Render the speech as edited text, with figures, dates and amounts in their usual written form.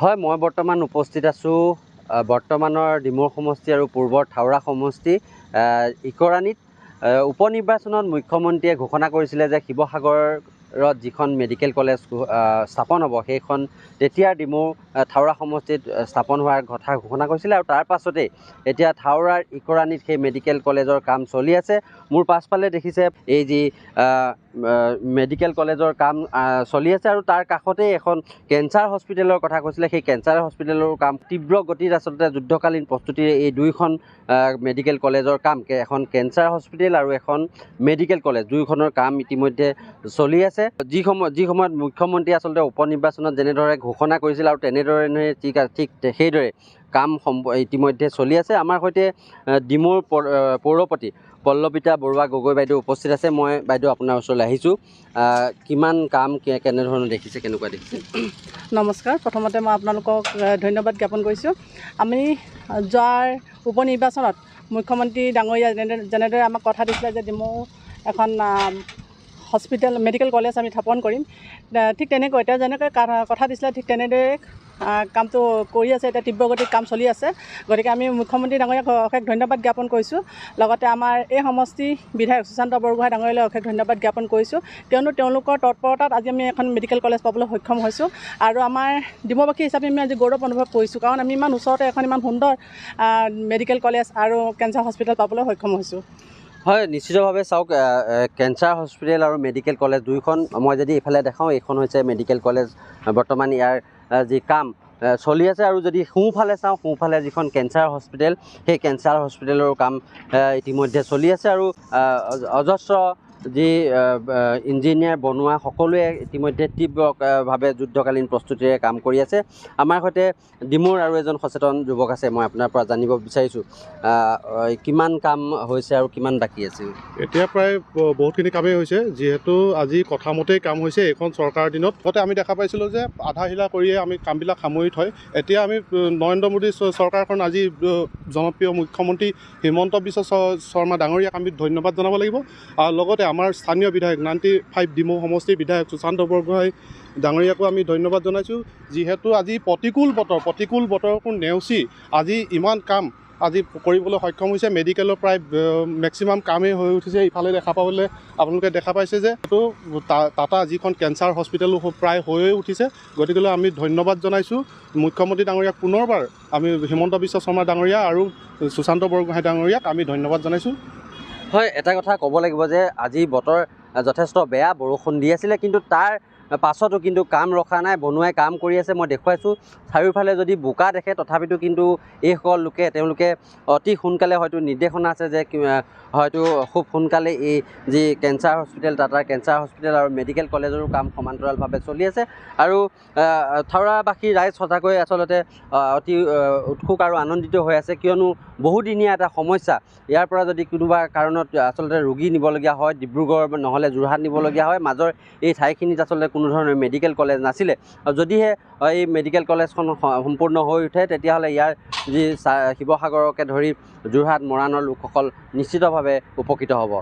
হয়, মই বৰ্তমান উপস্থিত আছোঁ বৰ্তমানৰ ডিমৌৰ সমষ্টি আৰু পূৰ্বৰ থাওৰা সমষ্টি ইকৰাণীত। উপনিৰ্বাচনত মুখ্যমন্ত্ৰীয়ে ঘোষণা কৰিছিলে যে শিৱসাগৰত যিখন মেডিকেল কলেজ স্থাপন হ'ব, সেইখন তেতিয়াৰ ডিমৌ থাওৰা সমষ্টিত স্থাপন হোৱাৰ কথা ঘোষণা কৰিছিলে। আৰু তাৰ পাছতেই এতিয়া থাওৰাৰ ইকৰাণীত সেই মেডিকেল কলেজৰ কাম চলি আছে। মোৰ পাছফালে দেখিছে এই যি মেডিকেল কলেজৰ কাম চলি আছে, আৰু তাৰ কাষতেই এখন কেঞ্চাৰ হস্পিটেলৰ কথা কৈছিলে। সেই কেঞ্চাৰ হস্পিটেলৰ কাম তীব্ৰ গতিত আচলতে যুদ্ধকালীন প্ৰস্তুতিৰে এই দুইখন মেডিকেল কলেজৰ কাম, এখন কেঞ্চাৰ হস্পিটেল আৰু এখন মেডিকেল কলেজ, দুয়োখনৰ কাম ইতিমধ্যে চলি আছে। যি সময়ত মুখ্যমন্ত্ৰী আচলতে উপনিৰ্বাচনত যেনেদৰে ঘোষণা কৰিছিল আৰু তেনেদৰে ঠিক সেইদৰে কাম ইতিমধ্যে চলি আছে। আমাৰ সৈতে ডিমৌৰ পৌৰপতি পল্লৱিতা বৰুৱা গগৈ বাইদেউ উপস্থিত আছে। মই বাইদেউ আপোনাৰ ওচৰলৈ আহিছোঁ। কিমান কাম কেনেধৰণে দেখিছে, কেনেকুৱা দেখিছে? নমস্কাৰ। প্ৰথমতে মই আপোনালোকক ধন্যবাদ জ্ঞাপন কৰিছোঁ। আমি যোৱাৰ উপনিৰ্বাচনত মুখ্যমন্ত্ৰী ডাঙৰীয়া যেনেদৰে আমাক কথা দিছিলে যে ডিমৌ এখন হস্পিটেল মেডিকেল কলেজ আমি স্থাপন কৰিম, ঠিক তেনেকৈ এতিয়া যেনেকৈ কথা দিছিলে ঠিক তেনেদৰে কামটো কৰি আছে। এতিয়া তীব্ৰ গতিত কাম চলি আছে। গতিকে আমি মুখ্যমন্ত্ৰী ডাঙৰীয়াক অশেষ ধন্যবাদ জ্ঞাপন কৰিছোঁ। লগতে আমাৰ এই সমষ্টি বিধায়ক সুশান্ত বৰগোহাঁই ডাঙৰীয়ালৈ অশেষ ধন্যবাদ জ্ঞাপন কৰিছোঁ, কিয়নো তেওঁলোকৰ তৎপৰতাত আজি আমি এখন মেডিকেল কলেজ পাবলৈ সক্ষম হৈছোঁ। আৰু আমাৰ ডিমৌবাসী হিচাপে আমি আজি গৌৰৱ অনুভৱ কৰিছোঁ, কাৰণ আমি ইমান ওচৰতে এখন ইমান সুন্দৰ মেডিকেল কলেজ আৰু কেঞ্চাৰ হস্পিটেল পাবলৈ সক্ষম হৈছোঁ। হয়, নিশ্চিতভাৱে চাওক, কেঞ্চাৰ হস্পিটেল আৰু মেডিকেল কলেজ দুয়োখন, মই যদি এইফালে দেখাওঁ, এইখন হৈছে মেডিকেল কলেজ। বৰ্তমান ইয়াৰ যি কাম চলি আছে। আৰু যদি সোঁফালে চাওঁ, সোঁফালে যিখন কেঞ্চাৰ হস্পিটেল, সেই কেঞ্চাৰ হস্পিটেলৰ কাম ইতিমধ্যে চলি আছে। আৰু অজস্ৰ যি ইঞ্জিনিয়াৰ বনোৱা সকলোৱে ইতিমধ্যে তীব্ৰভাৱে যুদ্ধকালীন প্ৰস্তুতিৰে কাম কৰি আছে। আমাৰ সৈতে ডিমৌৰ আৰু এজন সচেতন যুৱক আছে। মই আপোনাৰ পৰা জানিব বিচাৰিছোঁ কিমান কাম হৈছে আৰু কিমান বাকী আছে? এতিয়া প্ৰায় বহুতখিনি কামেই হৈছে, যিহেতু আজি কথামতেই কাম হৈছে। এইখন চৰকাৰৰ দিনত আগতে আমি দেখা পাইছিলোঁ যে আধা হিলা কৰিয়ে আমি কামবিলাক সামৰি থয়। এতিয়া আমি নৰেন্দ্ৰ মোদী চৰকাৰখন, আজি জনপ্ৰিয় মুখ্যমন্ত্ৰী হিমন্ত বিশ্ব শৰ্মা ডাঙৰীয়াক আমি ধন্যবাদ জনাব লাগিব। আৰু লগতে আমাৰ স্থানীয় বিধায়ক 95 ডিমৌ সমষ্টিৰ বিধায়ক সুশান্ত বৰগোহাঁই ডাঙৰীয়াকো আমি ধন্যবাদ জনাইছোঁ, যিহেতু আজি প্ৰতিকূল বতৰকো নেওচি আজি ইমান কাম আজি কৰিবলৈ সক্ষম হৈছে। মেডিকেলৰ প্ৰায় মেক্সিমাম কামেই হৈ উঠিছে। ইফালে দেখা পাবলৈ আপোনালোকে দেখা পাইছে যে এইটো টাটা যিখন কেঞ্চাৰ হস্পিটেলো প্ৰায় হৈয়ে উঠিছে। গতিকেলৈ আমি ধন্যবাদ জনাইছোঁ মুখ্যমন্ত্ৰী ডাঙৰীয়াক। পুনৰবাৰ আমি হিমন্ত বিশ্ব শৰ্মা ডাঙৰীয়া আৰু সুশান্ত বৰগোহাঁই ডাঙৰীয়াক আমি ধন্যবাদ জনাইছোঁ। হয়, এটা কথা ক'ব লাগিব যে আজি বতৰ যথেষ্ট বেয়া, বৰষুণ দি আছিলে, কিন্তু তাৰ পাছতো কিন্তু কাম ৰখা নাই, বনুৱাই কাম কৰি আছে। মই দেখুৱাইছোঁ চাৰিওফালে যদি বোকা দেখে, তথাপিতো কিন্তু এইসকল লোকে তেওঁলোকে অতি সোনকালে হয়তো নিৰ্দেশনা আছে যে হয়তো খুব সোনকালে এই যি কেঞ্চাৰ হস্পিটেল, টাটাৰ কেঞ্চাৰ হস্পিটেল আৰু মেডিকেল কলেজৰো কাম সমান্তৰালভাৱে চলি আছে। আৰু থাওৰাবাসী ৰাইজ সঁচাকৈ আচলতে অতি উৎসুক আৰু আনন্দিত হৈ আছে, কিয়নো বহুদিনীয়া এটা সমস্যা। ইয়াৰ পৰা যদি কোনোবা কাৰণত আচলতে ৰোগী নিবলগীয়া হয়, ডিব্ৰুগড় নহ'লে যোৰহাট নিবলগীয়া হয়, মাজৰ এই ঠাইখিনিত আচলতে কোনো ধৰণৰ মেডিকেল কলেজ নাছিলে। যদিহে এই মেডিকেল কলেজখন সম্পূৰ্ণ হৈ উঠে, তেতিয়াহ'লে ইয়াৰ যি শিৱসাগৰকে ধৰি যোৰহাট মৰাণৰ লোকসকল নিশ্চিতভাৱে উপকৃত হ'ব।